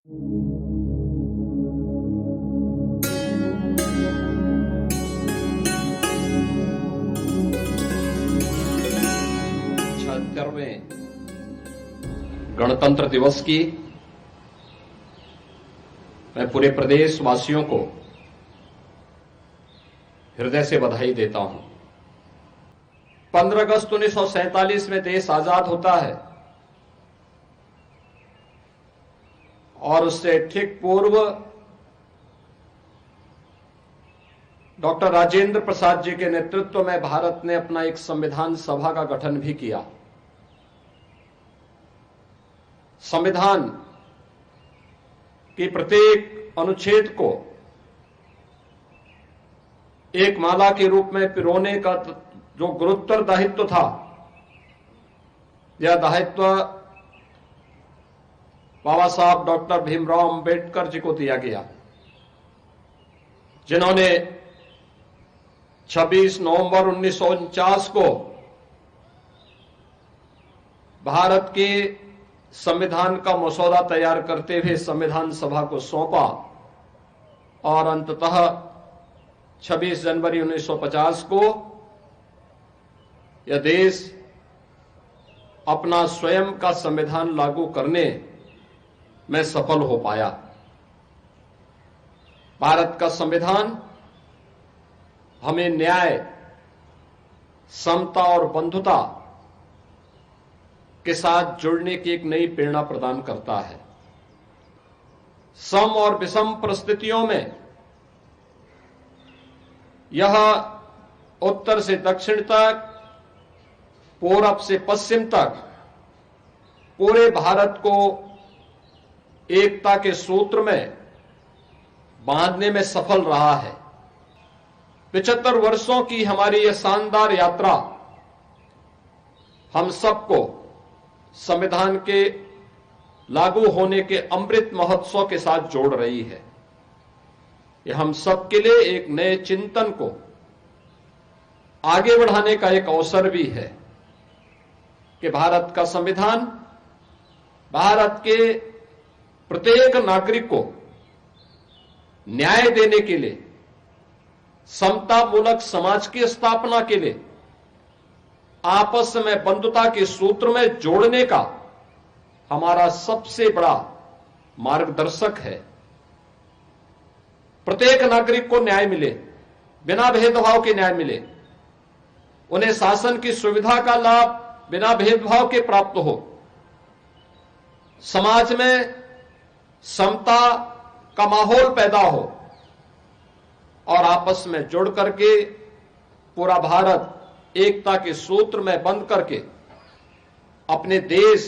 में गणतंत्र दिवस की मैं पूरे प्रदेश वासियों को हृदय से बधाई देता हूं। 15 अगस्त 1947 में देश आजाद होता है और उससे ठीक पूर्व डॉक्टर राजेंद्र प्रसाद जी के नेतृत्व में भारत ने अपना एक संविधान सभा का गठन भी किया। संविधान के प्रत्येक अनुच्छेद को एक माला के रूप में पिरोने का जो गुरुतर दायित्व था, यह दायित्व बाबा साहब डॉक्टर भीमराव अंबेडकर जी को दिया गया, जिन्होंने 26 नवंबर 1949 को भारत के संविधान का मसौदा तैयार करते हुए संविधान सभा को सौंपा और अंततः 26 जनवरी 1950 को यह देश अपना स्वयं का संविधान लागू करने में सफल हो पाया। भारत का संविधान हमें न्याय, समता और बंधुता के साथ जुड़ने की एक नई प्रेरणा प्रदान करता है। सम और विषम परिस्थितियों में यह उत्तर से दक्षिण तक, पूरब से पश्चिम तक पूरे भारत को एकता के सूत्र में बांधने में सफल रहा है। 75 वर्षों की हमारी यह शानदार यात्रा हम सबको संविधान के लागू होने के अमृत महोत्सव के साथ जोड़ रही है। यह हम सबके लिए एक नए चिंतन को आगे बढ़ाने का एक अवसर भी है कि भारत का संविधान भारत के प्रत्येक नागरिक को न्याय देने के लिए, समतामूलक समाज की स्थापना के लिए, आपस में बंधुता के सूत्र में जोड़ने का हमारा सबसे बड़ा मार्गदर्शक है। प्रत्येक नागरिक को न्याय मिले, बिना भेदभाव के न्याय मिले, उन्हें शासन की सुविधा का लाभ बिना भेदभाव के प्राप्त हो, समाज में समता का माहौल पैदा हो और आपस में जुड़ करके पूरा भारत एकता के सूत्र में बंध करके अपने देश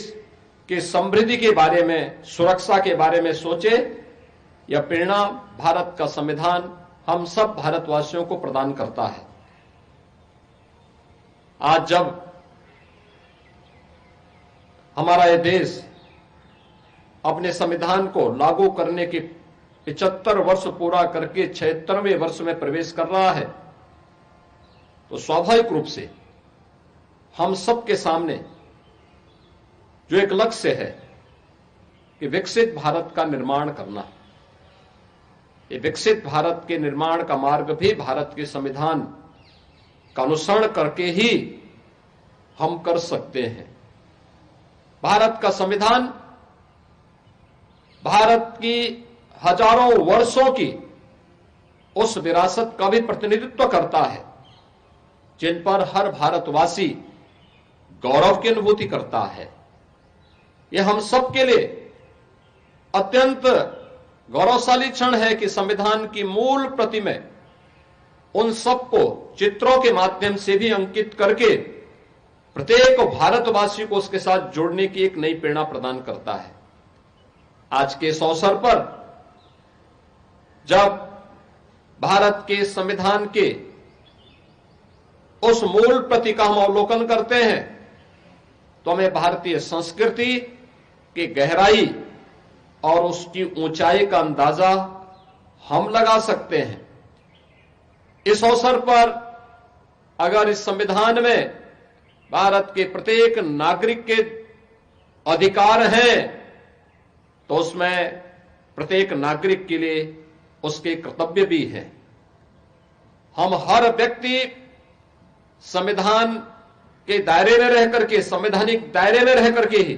की समृद्धि के बारे में, सुरक्षा के बारे में सोचे। यह प्रेरणा भारत का संविधान हम सब भारतवासियों को प्रदान करता है। आज जब हमारा यह देश अपने संविधान को लागू करने के 75 वर्ष पूरा करके 76वें वर्ष में प्रवेश कर रहा है, तो स्वाभाविक रूप से हम सबके सामने जो एक लक्ष्य है कि विकसित भारत का निर्माण करना, ये विकसित भारत के निर्माण का मार्ग भी भारत के संविधान का अनुसरण करके ही हम कर सकते हैं। भारत का संविधान भारत की हजारों वर्षों की उस विरासत का भी प्रतिनिधित्व करता है जिन पर हर भारतवासी गौरव की अनुभूति करता है। यह हम सबके लिए अत्यंत गौरवशाली क्षण है कि संविधान की मूल प्रति में उन सबको चित्रों के माध्यम से भी अंकित करके प्रत्येक भारतवासी को उसके साथ जोड़ने की एक नई प्रेरणा प्रदान करता है। आज के इस अवसर पर जब भारत के संविधान के उस मूल प्रति का हम अवलोकन करते हैं तो हमें भारतीय संस्कृति की गहराई और उसकी ऊंचाई का अंदाजा हम लगा सकते हैं। इस अवसर पर अगर इस संविधान में भारत के प्रत्येक नागरिक के अधिकार हैं तो उसमें प्रत्येक नागरिक के लिए उसके कर्तव्य भी है। हम हर व्यक्ति संविधान के दायरे में रह करके, संवैधानिक दायरे में रह करके ही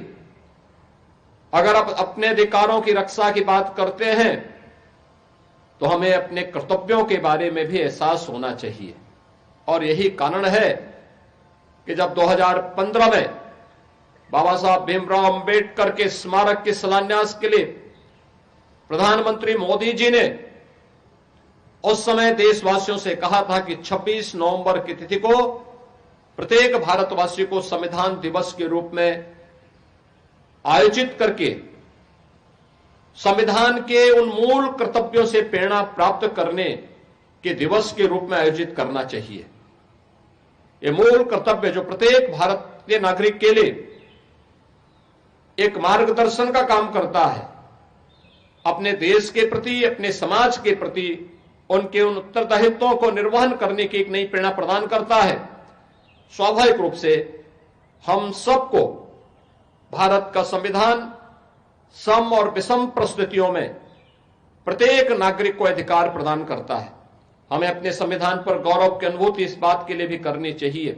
अगर आप अपने अधिकारों की रक्षा की बात करते हैं तो हमें अपने कर्तव्यों के बारे में भी एहसास होना चाहिए। और यही कारण है कि जब 2015 में बाबा साहब भीमराव अंबेडकर के स्मारक के शिलान्यास के लिए प्रधानमंत्री मोदी जी ने उस समय देशवासियों से कहा था कि 26 नवंबर की तिथि को प्रत्येक भारतवासी को संविधान दिवस के रूप में आयोजित करके संविधान के उन मूल कर्तव्यों से प्रेरणा प्राप्त करने के दिवस के रूप में आयोजित करना चाहिए। ये मूल कर्तव्य जो प्रत्येक भारतीय नागरिक के लिए एक मार्गदर्शन का काम करता है, अपने देश के प्रति, अपने समाज के प्रति उनके उन उत्तरदायित्वों को निर्वहन करने की एक नई प्रेरणा प्रदान करता है। स्वाभाविक रूप से हम सबको भारत का संविधान सम और विषम परिस्थितियों में प्रत्येक नागरिक को अधिकार प्रदान करता है। हमें अपने संविधान पर गौरव की अनुभूति इस बात के लिए भी करनी चाहिए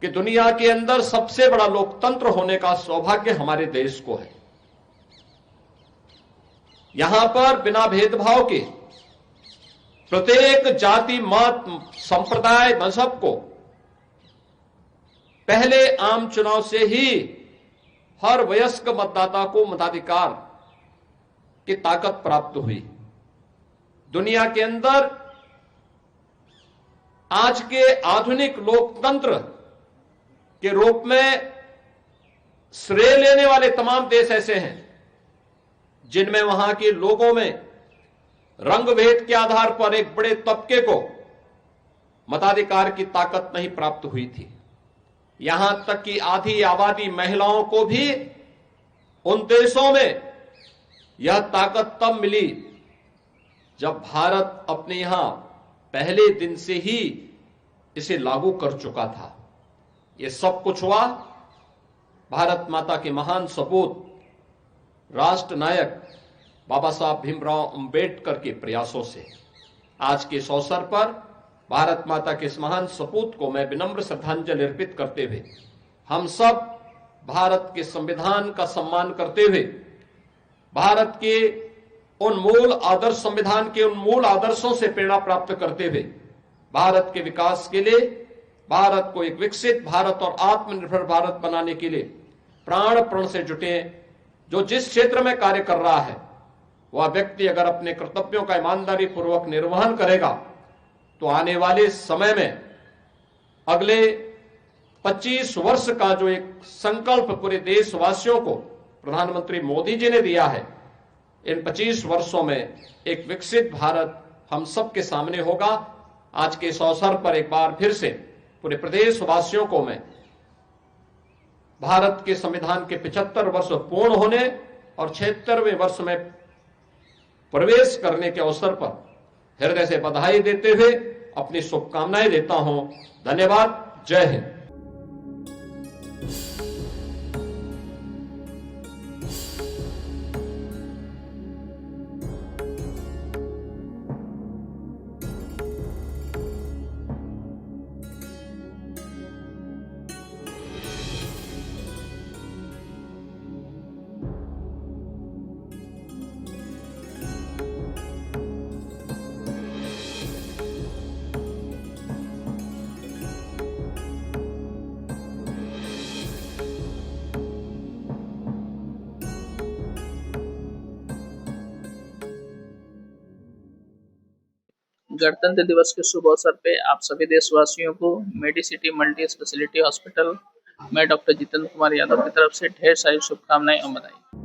कि दुनिया के अंदर सबसे बड़ा लोकतंत्र होने का सौभाग्य हमारे देश को है। यहां पर बिना भेदभाव के प्रत्येक जाति, मत, संप्रदाय, मजहब को पहले आम चुनाव से ही हर वयस्क मतदाता को मताधिकार की ताकत प्राप्त हुई। दुनिया के अंदर आज के आधुनिक लोकतंत्र के रूप में श्रेय लेने वाले तमाम देश ऐसे हैं जिनमें वहां के लोगों में रंग भेद के आधार पर एक बड़े तबके को मताधिकार की ताकत नहीं प्राप्त हुई थी। यहां तक कि आधी आबादी महिलाओं को भी उन देशों में यह ताकत तब मिली जब भारत अपने यहां पहले दिन से ही इसे लागू कर चुका था। यह सब कुछ हुआ भारत माता के महान सपूत राष्ट्र नायक बाबा साहब भीमराव अंबेडकर के प्रयासों से। आज के इस अवसर पर भारत माता के इस महान सपूत को मैं विनम्र श्रद्धांजलि अर्पित करते हुए हम सब भारत के संविधान का सम्मान करते हुए भारत के उन मूल आदर्श, संविधान के उन मूल आदर्शों से प्रेरणा प्राप्त करते हुए भारत के विकास के लिए, भारत को एक विकसित भारत और आत्मनिर्भर भारत बनाने के लिए प्राण प्रण से जुटे। जो जिस क्षेत्र में कार्य कर रहा है वह व्यक्ति अगर अपने कर्तव्यों का ईमानदारी पूर्वक निर्वहन करेगा तो आने वाले समय में अगले 25 वर्ष का जो एक संकल्प पूरे देशवासियों को प्रधानमंत्री मोदी जी ने दिया है, इन 25 वर्षों में एक विकसित भारत हम सबके सामने होगा। आज के इस अवसर पर एक बार फिर से पूरे प्रदेशवासियों को मैं भारत के संविधान के 75 वर्ष पूर्ण होने और 76वें वर्ष में प्रवेश करने के अवसर पर हृदय से बधाई देते हुए अपनी शुभकामनाएं देता हूं। धन्यवाद। जय हिंद। गणतंत्र दिवस के शुभ अवसर पे आप सभी देशवासियों को मेडिसिटी मल्टी स्पेशलिटी हॉस्पिटल में डॉक्टर जितेंद्र कुमार यादव की तरफ से ढेर सारी शुभकामनाएं और बधाई।